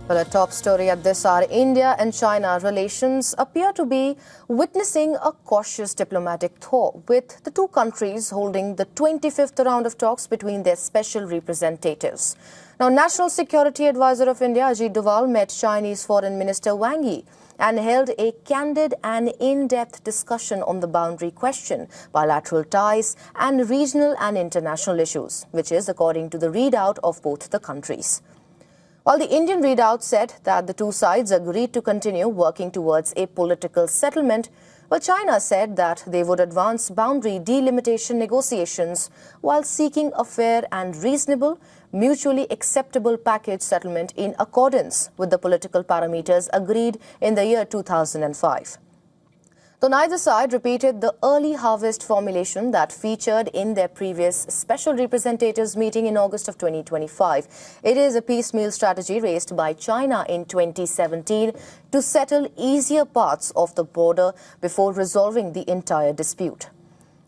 Well, a top story at this hour, India and China relations appear to be witnessing a cautious diplomatic thaw, with the two countries holding the 25th round of talks between their special representatives. Now, National Security Advisor of India, Ajit Doval, met Chinese Foreign Minister Wang and held a candid and in-depth discussion on the boundary question, bilateral ties and regional and international issues, which is according to the readout of both the countries. While the Indian readout said that the two sides agreed to continue working towards a political settlement, while China said that they would advance boundary delimitation negotiations while seeking a fair and reasonable, mutually acceptable package settlement in accordance with the political parameters agreed in the year 2005. Though neither side repeated the early harvest formulation that featured in their previous special representatives meeting in August of 2025, it is a piecemeal strategy raised by China in 2017 to settle easier parts of the border before resolving the entire dispute.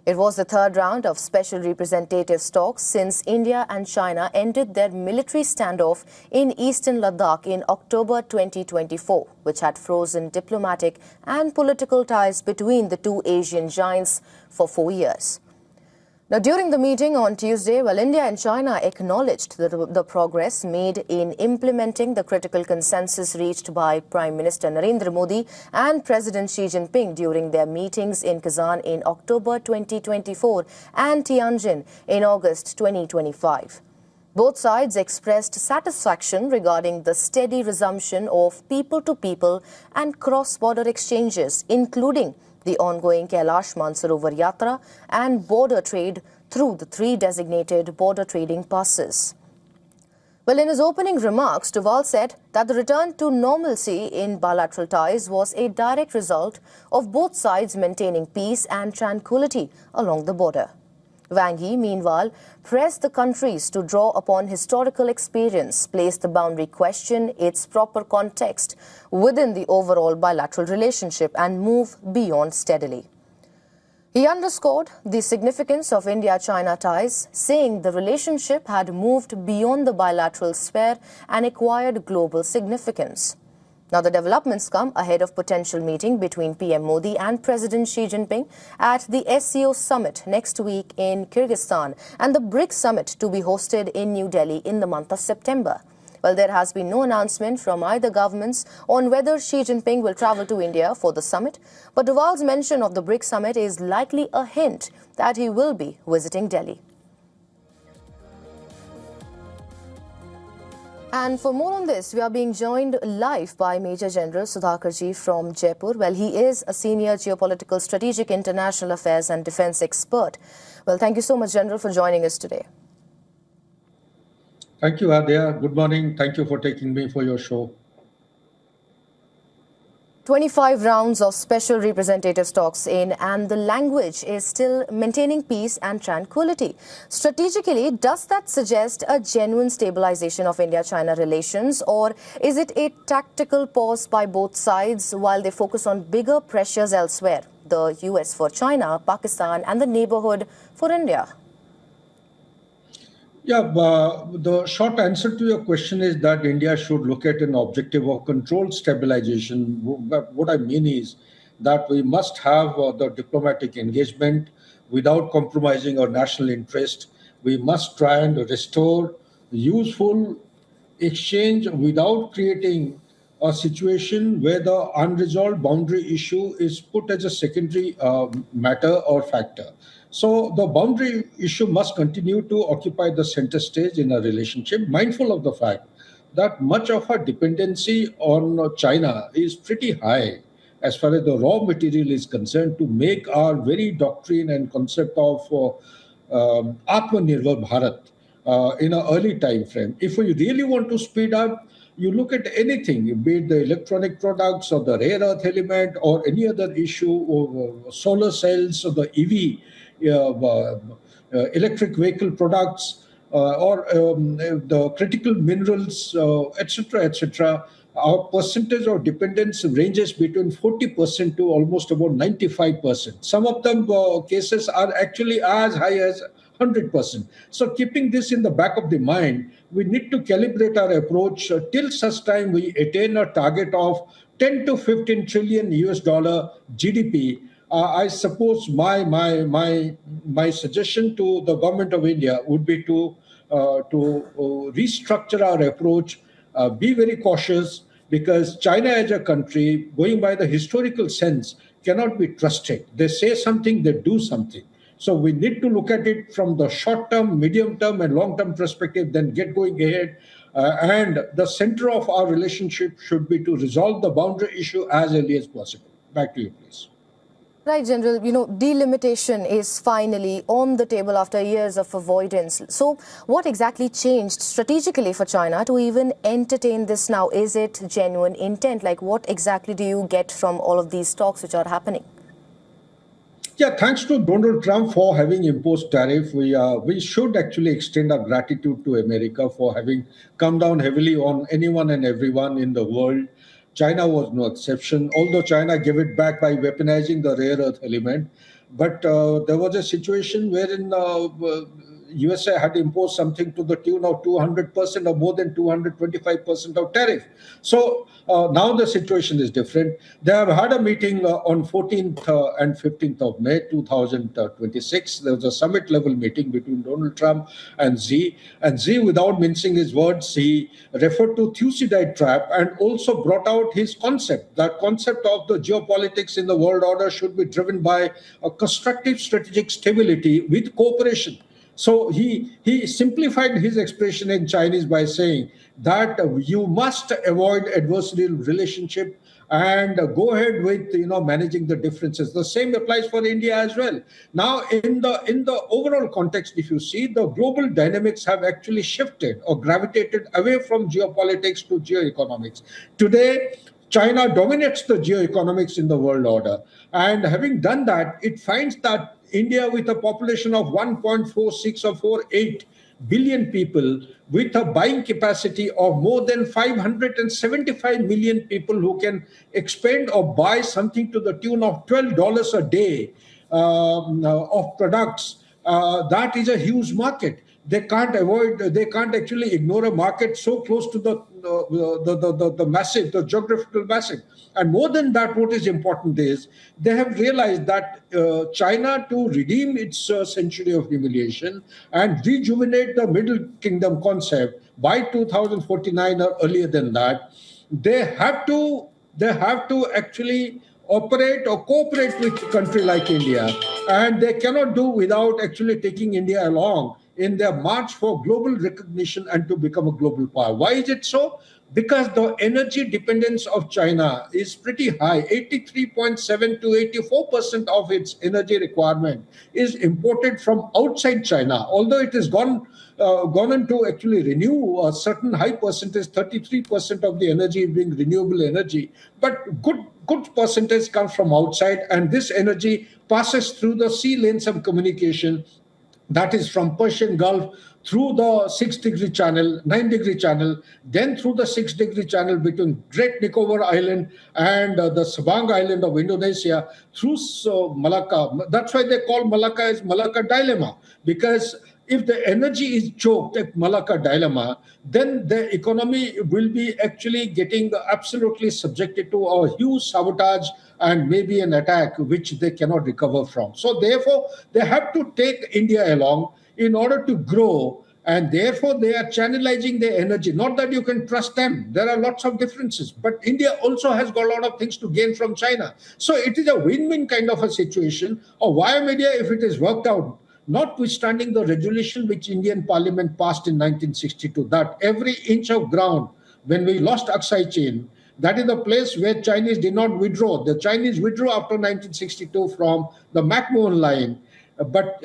It was the third round of special representatives talks since India and China ended their military standoff in eastern Ladakh in October 2024, which had frozen diplomatic and political ties between the two Asian giants for 4 years. Now, during the meeting on Tuesday, India and China acknowledged the progress made in implementing the critical consensus reached by Prime Minister Narendra Modi and President Xi Jinping during their meetings in Kazan in October 2024 and Tianjin in August 2025. Both sides expressed satisfaction regarding the steady resumption of people-to-people and cross-border exchanges, including the ongoing Kailash Mansarovar Yatra and border trade through the 3 designated border trading passes. Well, in his opening remarks, Doval said that the return to normalcy in bilateral ties was a direct result of both sides maintaining peace and tranquility along the border. Wang Yi, meanwhile, pressed the countries to draw upon historical experience, place the boundary question, its proper context within the overall bilateral relationship and move beyond steadily. He underscored the significance of India-China ties, saying the relationship had moved beyond the bilateral sphere and acquired global significance. Now, the developments come ahead of potential meeting between PM Modi and President Xi Jinping at the SCO summit next week in Kyrgyzstan and the BRICS summit to be hosted in New Delhi in the month of September. Well, there has been no announcement from either governments on whether Xi Jinping will travel to India for the summit, but Doval's mention of the BRICS summit is likely a hint that he will be visiting Delhi. And for more on this, we are being joined live by Major General Sudhakarji from Jaipur. Well, he is a senior geopolitical, strategic, international affairs and defense expert. Well, thank you so much, General, for joining us today. Thank you, Adya. Good morning. Thank you for taking me for your show. 25 rounds of special representatives talks in, and the language is still maintaining peace and tranquility. Strategically, does that suggest a genuine stabilization of India-China relations, or is it a tactical pause by both sides while they focus on bigger pressures elsewhere? The US for China, Pakistan, and the neighborhood for India? Yeah, the short answer to your question is that India should look at an objective of controlled stabilization. What I mean is that we must have the diplomatic engagement without compromising our national interest. We must try and restore useful exchange without creating a situation where the unresolved boundary issue is put as a secondary matter or factor. So the boundary issue must continue to occupy the center stage in a relationship, mindful of the fact that much of our dependency on China is pretty high as far as the raw material is concerned to make our very doctrine and concept of Atmanirbhar Bharat in an early time frame. If we really want to speed up, you look at anything, be it the electronic products or the rare earth element or any other issue, or solar cells or the EV, electric vehicle products, or the critical minerals, etc., etc. Our percentage of dependence ranges between 40% to almost about 95%. Some of them cases are actually as high as 100%. So keeping this in the back of the mind, we need to calibrate our approach till such time we attain a target of 10 to 15 trillion US dollar GDP. I suppose my suggestion to the government of India would be to restructure our approach, be very cautious, because China as a country, going by the historical sense, cannot be trusted. They say something, they do something. So we need to look at it from the short term, medium term, and long term perspective, then get going ahead. And the center of our relationship should be to resolve the boundary issue as early as possible. Back to you, please. Right, General. Delimitation is finally on the table after years of avoidance. So what exactly changed strategically for China to even entertain this now? Is it genuine intent? Like, what exactly do you get from all of these talks which are happening? Yeah, thanks to Donald Trump for having imposed tariff. We should actually extend our gratitude to America for having come down heavily on anyone and everyone in the world. China was no exception, although China gave it back by weaponizing the rare earth element. But there was a situation wherein USA had imposed something to the tune of 200% or more than 225% of tariff. So now the situation is different. They have had a meeting on 14th and 15th of May 2026. There was a summit level meeting between Donald Trump and Xi. And Xi, without mincing his words, he referred to Thucydides trap and also brought out his concept. That concept of the geopolitics in the world order should be driven by a constructive strategic stability with cooperation. So he simplified his expression in Chinese by saying that you must avoid adversarial relationship and go ahead with managing the differences. The same applies for India as well. Now, in the overall context, if you see, the global dynamics have actually shifted or gravitated away from geopolitics to geoeconomics. Today, China dominates the geoeconomics in the world order. And having done that, it finds that India, with a population of 1.46 or 48 billion people, with a buying capacity of more than 575 million people who can expend or buy something to the tune of $12 a day of products, that is a huge market. They can't actually ignore a market so close to the massive, the geographical massive. And more than that, what is important is they have realized that China, to redeem its century of humiliation and rejuvenate the Middle Kingdom concept by 2049 or earlier than that, they have to actually operate or cooperate with a country like India, and they cannot do without actually taking India along in their march for global recognition and to become a global power. Why is it so? Because the energy dependence of China is pretty high. 83.7 to 84% of its energy requirement is imported from outside China, although it has gone on to actually renew a certain high percentage. 33% of the energy being renewable energy, but good percentage comes from outside, and this energy passes through the sea lanes of communication, that is from Persian Gulf through the 6-degree channel, 9-degree channel, then through the 6-degree channel between Great Nicobar Island and the Sabang Island of Indonesia, through Malacca. That's why they call Malacca as Malacca Dilemma, because if the energy is choked at Malacca Dilemma, then the economy will be actually getting absolutely subjected to a huge sabotage and maybe an attack which they cannot recover from. So therefore, they have to take India along in order to grow, and therefore they are channelizing their energy. Not that you can trust them. There are lots of differences, but India also has got a lot of things to gain from China. So it is a win-win kind of a situation. Or via media, if it is worked out, notwithstanding the resolution which Indian Parliament passed in 1962, that every inch of ground, when we lost Aksai Chin, that is the place where Chinese did not withdraw. The Chinese withdrew after 1962 from the McMahon line. But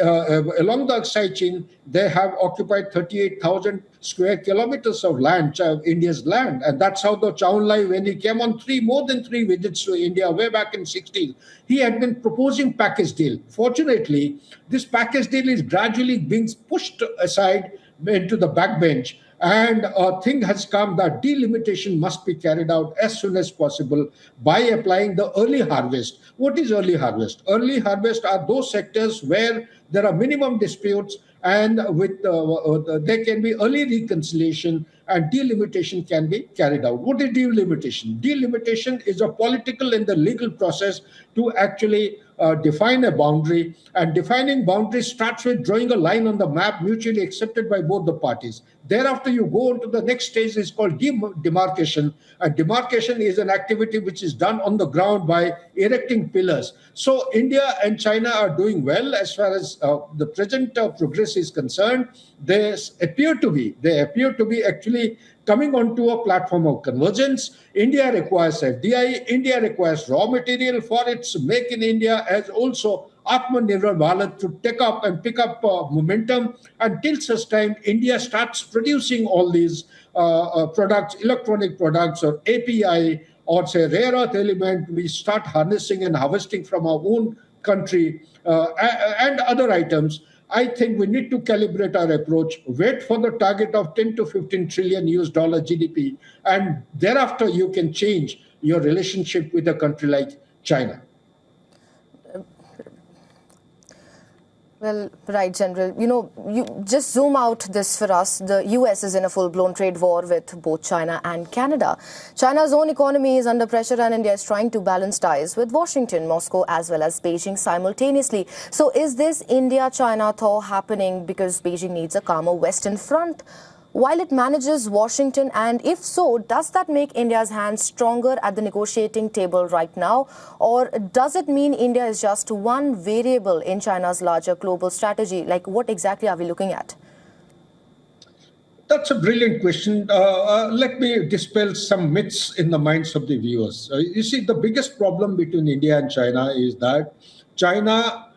along the Aksai Chin, they have occupied 38,000 square kilometers of land, India's land. And that's how the Chow Lai, when he came on more than three visits to India way back in 60s, he had been proposing package deal. Fortunately, this package deal is gradually being pushed aside into the backbench. And a thing has come that delimitation must be carried out as soon as possible by applying the early harvest. What is early harvest? Early harvest are those sectors where there are minimum disputes and there can be early reconciliation and delimitation can be carried out. What is delimitation? Delimitation is a political and the legal process to actually define a boundary, and defining boundaries starts with drawing a line on the map mutually accepted by both the parties. Thereafter, you go on to the next stage is called demarcation. And demarcation is an activity which is done on the ground by erecting pillars. So India and China are doing well as far as the present progress is concerned. They appear to be actually coming onto a platform of convergence. India requires FDI. India requires raw material for its Make in India, as also Atmanirbhar Bharat to take up and pick up momentum until such time India starts producing all these products, electronic products or API or say rare earth element, we start harnessing and harvesting from our own country and other items. I think we need to calibrate our approach, wait for the target of 10 to 15 trillion US dollar GDP, and thereafter you can change your relationship with a country like China. Well, right, General. You just zoom out this for us. The US is in a full-blown trade war with both China and Canada. China's own economy is under pressure and India is trying to balance ties with Washington, Moscow as well as Beijing simultaneously. So is this India-China thaw happening because Beijing needs a calmer Western front while it manages Washington? And if so, does that make India's hand stronger at the negotiating table right now? Or does it mean India is just one variable in China's larger global strategy? Like, what exactly are we looking at? That's a brilliant question. Let me dispel some myths in the minds of the viewers. You see, the biggest problem between India and China is that China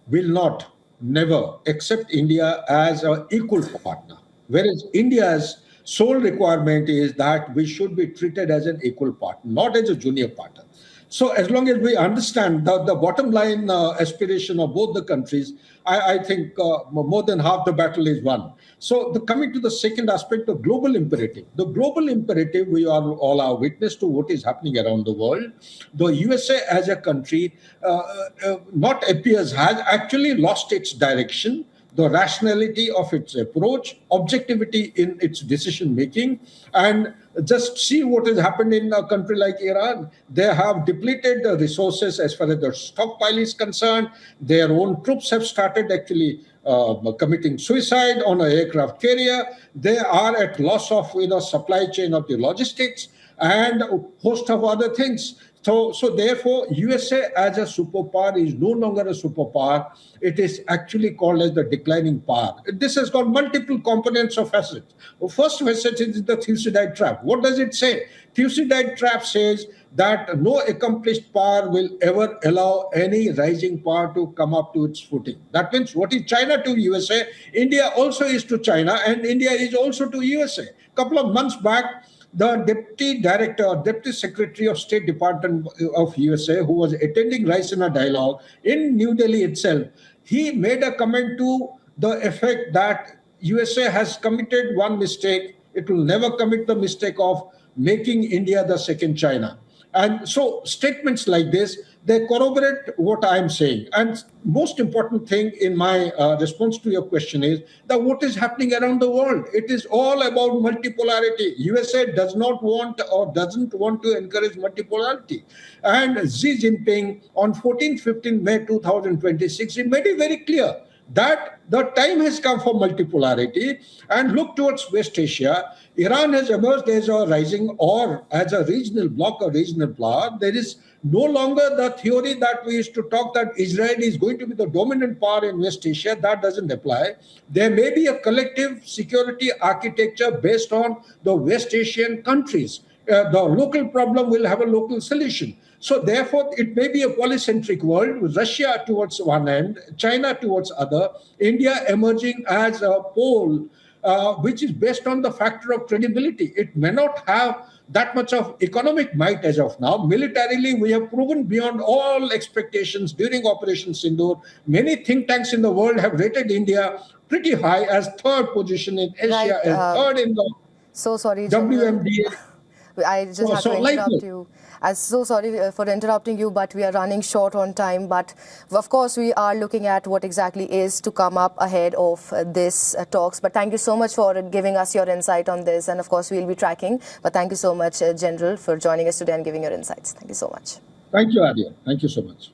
will never accept India as an equal partner. Whereas India's sole requirement is that we should be treated as an equal partner, not as a junior partner. So as long as we understand the bottom line aspiration of both the countries, I think more than half the battle is won. So coming to the second aspect, the global imperative. The global imperative, we all are witness to what is happening around the world. The USA as a country has actually lost its direction, the rationality of its approach, objectivity in its decision making, and just see what has happened in a country like Iran. They have depleted the resources as far as their stockpile is concerned. Their own troops have started actually committing suicide on an aircraft carrier. They are at loss of supply chain of the logistics and a host of other things. So therefore, USA as a superpower is no longer a superpower. It is actually called as the declining power. This has got multiple components of facets. The first facet is the Thucydide trap. What does it say? Thucydide trap says that no accomplished power will ever allow any rising power to come up to its footing. That means what is China to USA, India also is to China, and India is also to USA. A couple of months back, the deputy secretary of State Department of USA, who was attending Raisina dialogue in New Delhi itself, he made a comment to the effect that USA has committed one mistake. It will never commit the mistake of making India the second China. And so statements like this, they corroborate what I'm saying. And most important thing in my response to your question is that what is happening around the world? It is all about multipolarity. USA does not want or doesn't want to encourage multipolarity. And Xi Jinping on 14-15 May 2026, he made it very clear that the time has come for multipolarity and look towards West Asia. Iran has emerged as a rising or as a regional bloc, a regional power. There is no longer the theory that we used to talk that Israel is going to be the dominant power in West Asia. That doesn't apply. There may be a collective security architecture based on the West Asian countries. The local problem will have a local solution. So therefore, it may be a polycentric world with Russia towards one end, China towards other, India emerging as a pole, which is based on the factor of credibility. It may not have that much of economic might as of now. Militarily, we have proven beyond all expectations during Operation Sindoor. Many think tanks in the world have rated India pretty high as third position in Asia, Right, as third in the so sorry, WMDA. I just have to interrupt you. I'm so sorry for interrupting you, but we are running short on time. But of course, we are looking at what exactly is to come up ahead of this talks. But thank you so much for giving us your insight on this. And of course, we'll be tracking. But thank you so much, General, for joining us today and giving your insights. Thank you so much. Thank you, Adia. Thank you so much.